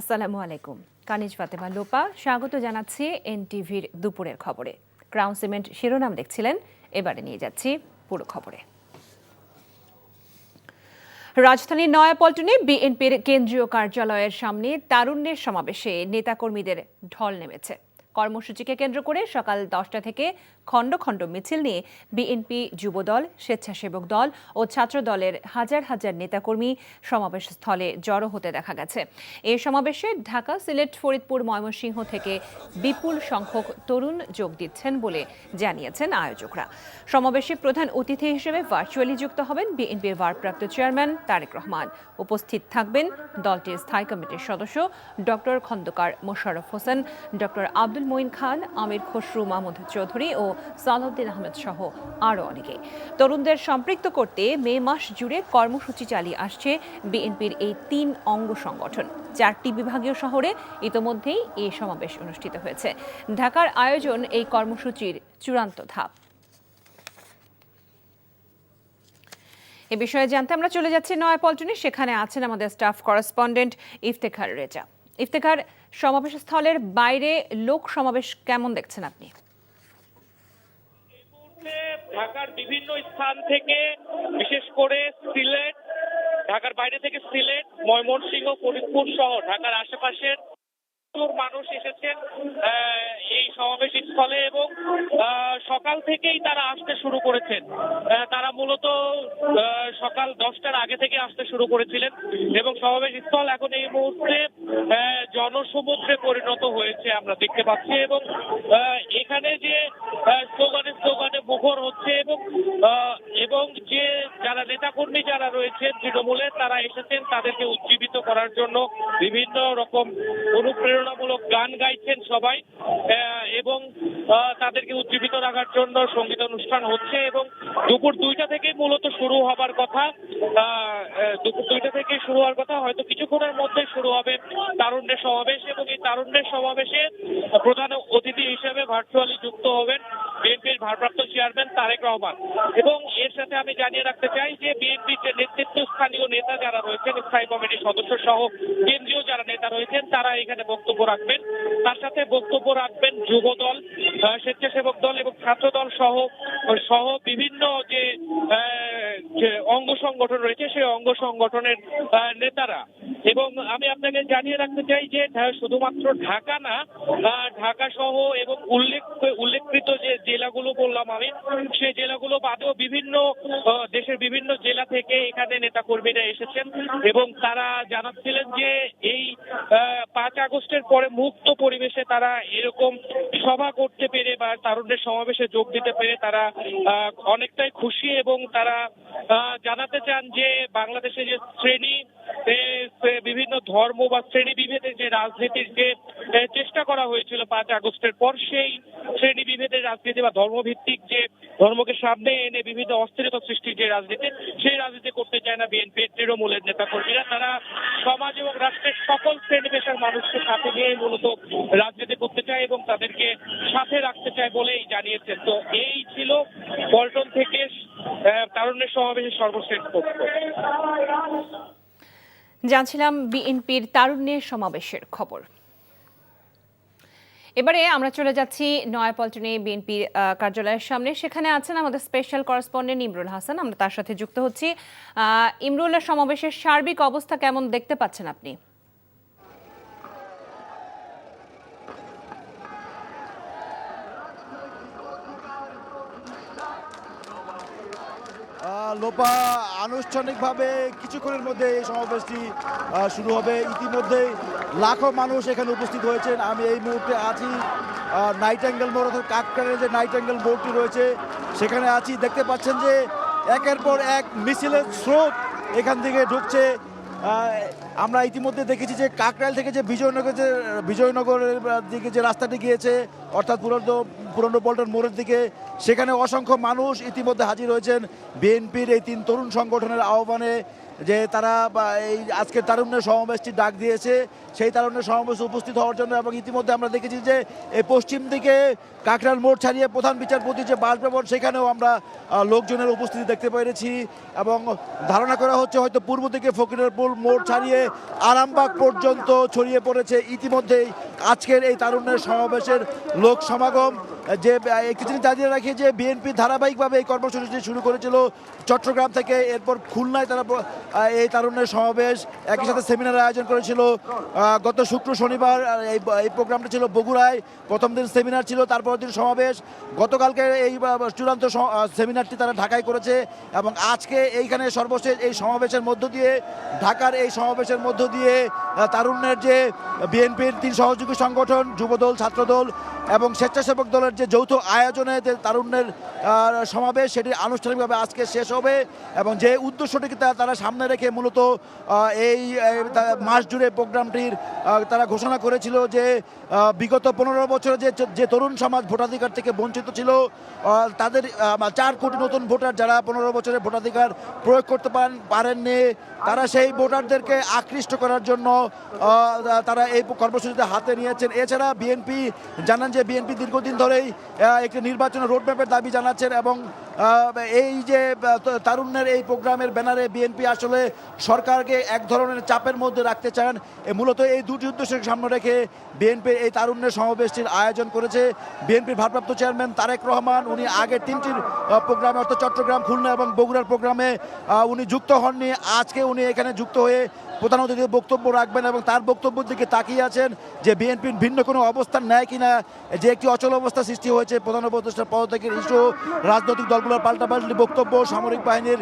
আসসালামু আলাইকুম। কানিজ ফাতেমা লোপা স্বাগত জানাচ্ছি এনটিভির দুপুরের খবরে। ক্রাউন সিমেন্ট শিরোনাম দেখছিলেন, এবারে নিয়ে যাচ্ছি পুরো খবরে। রাজধানীর নয়াপল্টনে বিএনপির কেন্দ্রীয় কার্যালয়ের সামনে তারুণ্যের সমাবেশে নেতাকর্মীদের ঢল নেমেছে। কর্মসূচিকে কেন্দ্র করে সকাল 10টা থেকে খণ্ড খণ্ড মিছিল নিয়ে বিএনপি, যুবদল, স্বেচ্ছাসেবক দল ও ছাত্র দলের হাজার হাজার নেতাকর্মী সমাবেশ স্থলে জড়ো হতে দেখা গেছে। এই সমাবেশে ঢাকা, সিলেট, ফরিদপুর, ময়মনসিংহ থেকে বিপুল সংখ্যক তরুণ যোগ দিচ্ছেন বলে জানিয়েছেন আয়োজকরা। সমাবেশে প্রধান অতিথি হিসেবে ভার্চুয়ালি যুক্ত হবেন বিএনপির ভারপ্রাপ্ত চেয়ারম্যান তারেক রহমান। উপস্থিত থাকবেন দলটির স্থায়ী কমিটির সদস্য ডক্টর খন্দকার মোশাররফ হোসেন, ডক্টর আব্দুল মঈন খান, আমির খসরু মাহমুদ চৌধুরী ও সালাউদ্দিন আহমেদ সহ আরও অনেকে। তরুণদের সম্পৃক্ত করতে মে মাস জুড়ে কর্মসূচি চালিয়ে আসছে বিএনপির এই 3 অঙ্গ সংগঠন। 4টি বিভাগীয় শহরে ইতোমধ্যেই এই সমাবেশ অনুষ্ঠিত হয়েছে। ঢাকার আয়োজন এই কর্মসূচির চূড়ান্ত ধাপ। এ বিষয়ে জানতে আমরা চলে যাচ্ছি নয়াপল্টনে। সেখানে আছেন আমাদের স্টাফ করেসপন্ডেন্ট ইফতেখার রেজা। ইফতেখার, সমাবেশ স্থলের বাইরে লোক সমাবেশ কেমন দেখছেন আপনি? ঢাকার বিভিন্ন স্থান থেকে, বিশেষ করে সিলেট, ঢাকার বাইরে থেকে সিলেট, ময়মনসিংহ, ফরিদপুর সহ ঢাকার আশেপাশের মানুষ এসেছেন এই সমাবেশ স্থলে এবং সকাল থেকেই তারা আসতে শুরু করেছেন। তারা মূলত সকাল 10টার আগে থেকে আসতে শুরু করেছিলেন এবং সমাবেশ স্থল এখন এই মুহূর্তে জনসমুদ্রে পরিণত হয়েছে আমরা দেখতে পাচ্ছি এবং এখানে যে স্লোগানে মুখর হচ্ছে এবং যে যারা নেতাকর্মী যারা রয়েছেন তৃণমূলের, তারা এসেছেন তাদেরকে উজ্জীবিত করার জন্য বিভিন্ন রকম অনুপ্রেরণামূলক গান গাইছেন সবাই এবং তাদেরকে উজ্জীবিত রাখার জন্য সঙ্গীত অনুষ্ঠান হচ্ছে এবং দুপুর 2টা থেকে মূলত শুরু হবার কথা। দুপুর 2টা থেকে শুরু হওয়ার কথা, হয়তো কিছুক্ষণের মধ্যে শুরু হবে তারুণ্যের সমাবেশ এবং এই তারুণ্যের সমাবেশে প্রধান অতিথি হিসেবে ভার্চুয়ালি যুক্ত হবেন বিএনপির ভারপ্রাপ্ত চেয়ারম্যান তারেক রহমান। এবং এর সাথে আমি জানিয়ে রাখতে চাই যে বিএনপির যে নেতৃত্বস্থানীয় নেতা যারা রয়েছেন, স্থায়ী কমিটির সদস্য সহ কেন্দ্রীয় যারা নেতা রয়েছেন, তারা এখানে বক্তব্য রাখবেন। তার সাথে বক্তব্য রাখবেন যুবদল, স্বেচ্ছাসেবক দল এবং ছাত্র দল সহ বিভিন্ন যে অঙ্গ সংগঠন রয়েছে সেই অঙ্গ সংগঠনের নেতারা। এবং আমি আপনাকে জানিয়ে রাখতে চাই যে শুধুমাত্র ঢাকা না, ঢাকা সহ এবং উল্লেখকৃত যে জেলাগুলো বললাম আমি, সেই জেলাগুলো বাদেও বিভিন্ন দেশের বিভিন্ন জেলা থেকে এখানে নেতাকর্মীরা এসেছেন এবং তারা জানাচ্ছিলেন যে এই 5 আগস্টের পরে মুক্ত পরিবেশে তারা এরকম সভা করতে পেরে বা তারুণ্যের সমাবেশে যোগ দিতে পেরে তারা অনেকটাই খুশি এবং তারা জানাতে চান যে বাংলাদেশে যে বিভিন্ন ধর্ম বা শ্রেণী বিভেদের যে রাজনীতির যে চেষ্টা করা হয়েছিল 5 আগস্টের পর, সেই শ্রেণী বিভেদের রাজনীতি বা ধর্মভিত্তিক যে ধর্মকে সামনে এনে বিভিন্ন অস্থিরতা সৃষ্টির যে রাজনীতি, সেই রাজনীতি করতে চায় না বিএনপি তৃণমূলের নেতাকর্মীরা। তারা সমাজ এবং রাষ্ট্রের সকল শ্রেণী পেশার মানুষকে সাথে নিয়ে মূলত রাজনীতি করতে চায় এবং তাদেরকে সাথে রাখতে চায় বলেই জানিয়েছেন। তো এই ছিল পল্টন থেকে তারুণ্যের সমাবেশের সর্বশেষ তথ্য। জানছিলাম বিএনপির তারুণ্যের সমাবেশের খবর। এবারে আমরা চলে যাচ্ছি নয়াপল্টনে বিএনপির কার্যালয়ের সামনে। সেখানে আছেন আমাদের স্পেশাল করেসপন্ডেন্ট ইমরুল হাসান। আমরা তার সাথে যুক্ত হচ্ছি। ইমরুলের সমাবেশের সার্বিক অবস্থা কেমন দেখতে পাচ্ছেন আপনি? লোপা, আনুষ্ঠানিকভাবে কিছুক্ষণের মধ্যে এই সমাবেশটি শুরু হবে। ইতিমধ্যেই লাখো মানুষ এখানে উপস্থিত হয়েছেন। আমি এই মুহূর্তে আছি নাইটিঙ্গেল মোড়, অর্থাৎ কাকরাইলের যে নাইটিঙ্গেল মোড়টি রয়েছে সেখানে আছি। দেখতে পাচ্ছেন যে একের পর এক মিছিলের স্রোত এখান থেকে ঢুকছে। আমরা ইতিমধ্যে দেখেছি যে কাকরাইল থেকে যে বিজয়নগরের দিকে যে রাস্তাটি গিয়েছে, অর্থাৎ পুরনো পল্টন মোড়ের দিকে, সেখানে অসংখ্য মানুষ ইতিমধ্যে হাজির হয়েছেন বিএনপির এই 3 তরুণ সংগঠনের আহ্বানে। যে তারা এই আজকের তারুণ্যের সমাবেশটি ডাক দিয়েছে, সেই তারুণ্যের সমাবেশে উপস্থিত হওয়ার জন্য। এবং ইতিমধ্যে আমরা দেখেছি যে এই পশ্চিম দিকে কাকরাইল মোড় ছাড়িয়ে প্রধান বিচারপতি যে বাসভবন, সেখানেও আমরা লোকজনের উপস্থিতি দেখতে পেরেছি। এবং ধারণা করা হচ্ছে হয়তো পূর্ব দিকে ফকিরেরপুর মোড় ছাড়িয়ে আরামবাগ পর্যন্ত ছড়িয়ে পড়েছে ইতিমধ্যেই আজকের এই তারুণ্যের সমাবেশের লোক সমাগম। যে একটি জিনিস জানিয়ে রাখি যে বিএনপি ধারাবাহিকভাবে এই কর্মসূচিটি শুরু করেছিল চট্টগ্রাম থেকে, এরপর খুলনায় তারা এই তারুণ্যের সমাবেশ একই সাথে সেমিনার আয়োজন করেছিল। গত শুক্র শনিবার এই প্রোগ্রামটি ছিল বগুড়ায়, প্রথম দিন সেমিনার ছিল, তারপরের দিন সমাবেশ। গতকালকে এই চূড়ান্ত সেমিনারটি তারা ঢাকায় করেছে এবং আজকে এইখানে সর্বশেষ এই সমাবেশের মধ্য দিয়ে, ঢাকার এই সমাবেশের মধ্য দিয়ে তারুণ্যের যে বিএনপির 3 সহযোগী সংগঠন যুবদল, ছাত্রদল এবং স্বেচ্ছাসেবক দলের যে যৌথ আয়োজনে যে তারুণ্যের সমাবেশ, সেটি আনুষ্ঠানিকভাবে আজকে শেষ হবে। এবং যে উদ্দেশ্যটিকে তারা সামনে রেখে মূলত এই মাস জুড়ে প্রোগ্রামটির তারা ঘোষণা করেছিল যে বিগত 15 বছরে যে তরুণ সমাজ ভোটাধিকার থেকে বঞ্চিত ছিল, তাদের 4 কোটি নতুন ভোটার যারা 15 বছরে ভোটাধিকার প্রয়োগ করতে পারেননি, তারা সেই ভোটারদেরকে আকৃষ্ট করার জন্য তারা এই কর্মসূচিতে হাতে নিয়েছেন। এছাড়া বিএনপি জানান যে বিএনপি দীর্ঘদিন ধরেই একটি নির্বাচনের রোডম্যাপের দাবি জানাচ্ছেন এবং এই যে তারুণ্যের এই প্রোগ্রামের ব্যানারে বিএনপি আসলে সরকারকে এক ধরনের চাপের মধ্যে রাখতে চান। মূলত এই দুটি উদ্দেশ্যকে সামনে রেখে বিএনপি এই তারুণ্যের সমাবেশটির আয়োজন করেছে। বিএনপির ভারপ্রাপ্ত চেয়ারম্যান তারেক রহমান উনি আগে 3টির প্রোগ্রামে অর্থাৎ চট্টগ্রাম, খুলনা এবং বগুড়ার প্রোগ্রামে উনি যুক্ত হননি। আজকে উনি এখানে যুক্ত হয়ে প্রধান অতিথির বক্তব্য রাখবেন এবং তার বক্তব্যের দিকে তাকিয়ে আছেন যে বিএনপির ভিন্ন কোনো অবস্থান নেয় কিনা, যে একটি অচল অবস্থা সৃষ্টি হয়েছে প্রধান উপদেষ্টার পদত্যাগের ইস্যু, রাজনৈতিক দলগুলোর পাল্টাপাল্টি বক্তব্য, সামরিক বাহিনীর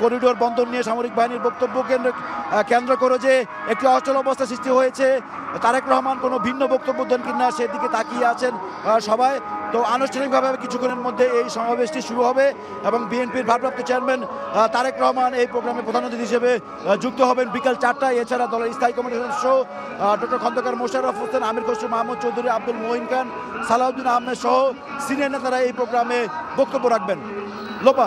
করিডোর বন্ধন নিয়ে সামরিক বাহিনীর বক্তব্য কেন্দ্র করে যে একটি অচল অবস্থা সৃষ্টি হয়েছে। তারেক রহমান কোনো ভিন্ন বক্তব্য দেন কিনা সেদিকে তাকিয়ে আছেন সবাই। তো আনুষ্ঠানিকভাবে কিছুক্ষণের মধ্যে এই সমাবেশটি শুরু হবে এবং বিএনপির ভারপ্রাপ্ত চেয়ারম্যান তারেক রহমান এই প্রোগ্রামে প্রধান অতিথি হিসেবে যুক্ত হবেন বিকাল 4টায়। এছাড়া দলের স্থায়ী কমিটির সদস্য ডক্টর খন্দকার মোশাররফ হোসেন, আমির খসরু মাহমুদ চৌধুরী, আব্দুল মঈন খান, সালাউদ্দিন আহমেদ সহ সিনিয়র নেতারা এই প্রোগ্রামে বক্তব্য রাখবেন। লোপা,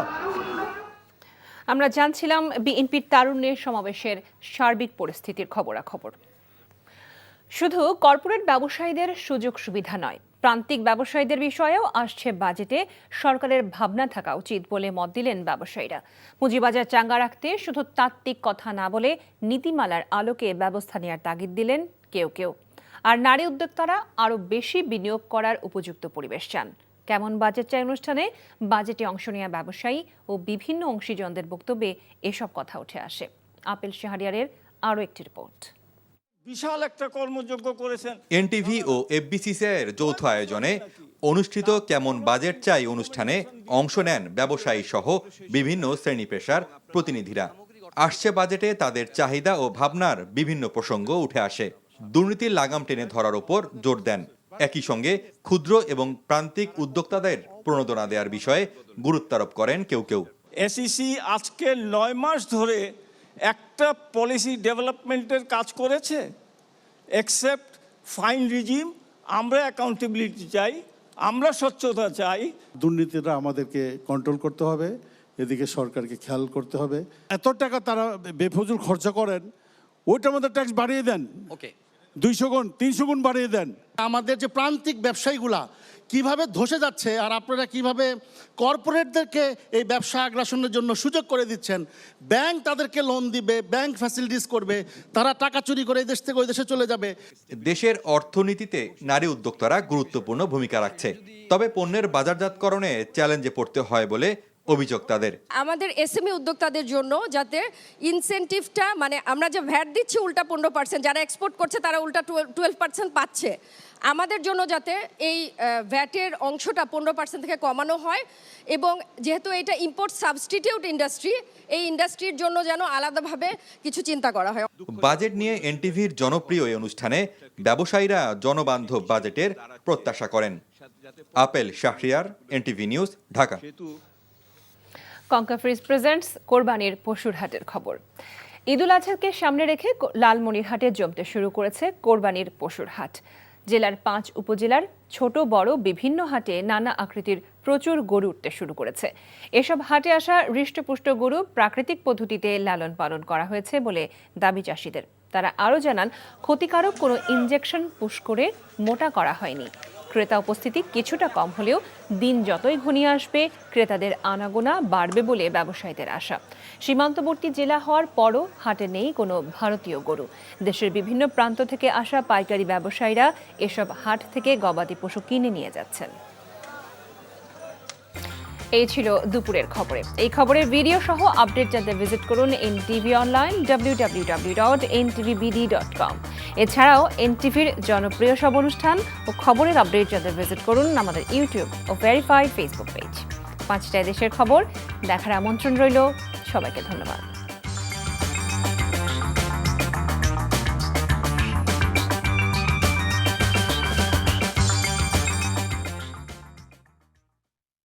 আমরা জানছিলাম বিএনপির তারুণ্যের সমাবেশের সার্বিক পরিস্থিতির খবরাখবর। শুধু কর্পোরেট ব্যবসায়ীদের সুযোগ সুবিধা নয়, প্রান্তিক ব্যবসায়ীদের বিষয়েও আসছে বাজেটে সরকারের ভাবনা থাকা উচিত বলে মত দিলেন ব্যবসায়ীরা। পুঁজিবাজার চাঙ্গা রাখতে শুধু তাত্ত্বিক কথা না বলে নীতিমালার আলোকে ব্যবস্থা নেওয়ার তাগিদ দিলেন কেউ। আর নারী উদ্যোক্তারা আরও বেশি বিনিয়োগ করার উপযুক্ত পরিবেশ চান। কেমন বাজেট চাই অনুষ্ঠানে বাজেটে অংশ নেওয়া ব্যবসায়ী ও বিভিন্ন অংশীজনদের বক্তব্যে এসব কথা উঠে আসে। আপেল শাহরিয়ারের আরও একটি রিপোর্ট। বিশাল একটা কর্মযজ্ঞ করেছেন। এনটিভি ও এফবিসিসিআইয়ের যৌথ আয়োজনে অনুষ্ঠিত কেমন বাজেট চাই অনুষ্ঠানে অংশ নেন ব্যবসায়ী সহ বিভিন্ন শ্রেণী পেশার প্রতিনিধিরা। আসছে বাজেটে তাদের চাহিদা ও ভাবনার বিভিন্ন প্রসঙ্গ উঠে আসে। দুর্নীতির লাগাম টেনে ধরার উপর জোর দেন। একই সঙ্গে ক্ষুদ্র এবং প্রান্তিক উদ্যোক্তাদের প্রণোদনা দেওয়ার বিষয়ে গুরুত্বারোপ করেন কেউ। এসইসি আজকে 9 মাস ধরে একটা পলিসি ডেভেলপমেন্টের কাজ করেছে, এক্সেপ্ট ফাইন রিজিম। আমরা অ্যাকাউন্টেবিলিটি চাই, আমরা স্বচ্ছতা চাই। দুর্নীতিটা আমাদেরকে কন্ট্রোল করতে হবে, এদিকে সরকারকে খেয়াল করতে হবে। এত টাকা তারা বেফজুল খরচা করেন, ওইটার মধ্যে ট্যাক্স বাড়িয়ে দেন, 200 গুণ 300 গুণ বাড়িয়ে দেন। আমাদের যে প্রান্তিক ব্যবসায়ীগুলা কিভাবে ধসে যাচ্ছে, আর আপনারা কিভাবে কর্পোরেটদেরকে এই ব্যবসা আগ্রাসনের জন্য সুযোগ করে দিচ্ছেন। ব্যাংক তাদেরকে লোন দিবে, ব্যাংক ফ্যাসিলিটিস করবে, তারা টাকা চুরি করে এই দেশ থেকে ওই দেশে চলে যাবে। দেশের অর্থনীতিতে নারী উদ্যোক্তারা গুরুত্বপূর্ণ ভূমিকা রাখছে, তবে পণ্যের বাজারজাতকরণে চ্যালেঞ্জে পড়তে হয় বলে অভিযোগ তাদের। আমাদের এসএমই উদ্যোক্তাদের জন্য যাতে ইনসেনটিভটা, মানে আমরা যে ভ্যাট দিচ্ছি উল্টা 15%, যারা এক্সপোর্ট করছে তারা উল্টা 12% পাচ্ছে, আমাদের জন্য যাতে এই ভ্যাটের অংশটা 15% থেকে কমানো হয়। এবং যেহেতু এটা ইম্পোর্ট সাবস্টিটিউট ইন্ডাস্ট্রি, এই ইন্ডাস্ট্রির জন্য যেন আলাদাভাবে কিছু চিন্তা করা হয়। বাজেট নিয়ে এনটিভির জনপ্রিয় এই অনুষ্ঠানে ব্যবসায়ীরা জনবান্ধব বাজেটের প্রত্যাশা করেন। Apel Shahriar, NTV news, Dhaka. Konka fridge presents কোরবানির পশুর হাটের খবর। ঈদুল আজহাকে সামনে রেখে লালমনিরহাটে জমতে শুরু করেছে কোরবানির পশুর হাট। জেলার 5 উপজেলার ছোট বড় বিভিন্ন হাটে নানা আকৃতির প্রচুর গরু উঠতে শুরু করেছে। এসব হাটে আসা হৃষ্টপুষ্ট গরু প্রাকৃতিক পদ্ধতিতে লালন পালন করা হয়েছে বলে দাবি চাষিদের। তারা আরও জানান, ক্ষতিকারক কোনো ইনজেকশন পুশ করে মোটা করা হয়নি। ক্রেতা উপস্থিতি কিছুটা কম হলেও দিন যতই ঘনিয়ে আসবে ক্রেতাদের আনাগোনা বাড়বে বলে ব্যবসায়ীদের আশা। সীমান্তবর্তী জেলা হওয়ার পরও হাটে নেই কোনো ভারতীয় গরু। দেশের বিভিন্ন প্রান্ত থেকে আসা পাইকারি ব্যবসায়ীরা এসব হাট থেকে গবাদি পশু কিনে নিয়ে যাচ্ছেন। এই ছিল দুপুরের খবরে। এই খবরের ভিডিও সহ আপডেট জানতে ভিজিট করুন এনটিভি অনলাইন www.ntvbd.com। এছাড়াও এনটিভির জনপ্রিয় সব অনুষ্ঠান ও খবরের আপডেট জানতে ভিজিট করুন আমাদের ইউটিউব ও ভেরিফাইড ফেসবুক পেজ। 5টায় দেশের খবর দেখার আমন্ত্রণ রইল। সবাইকে ধন্যবাদ।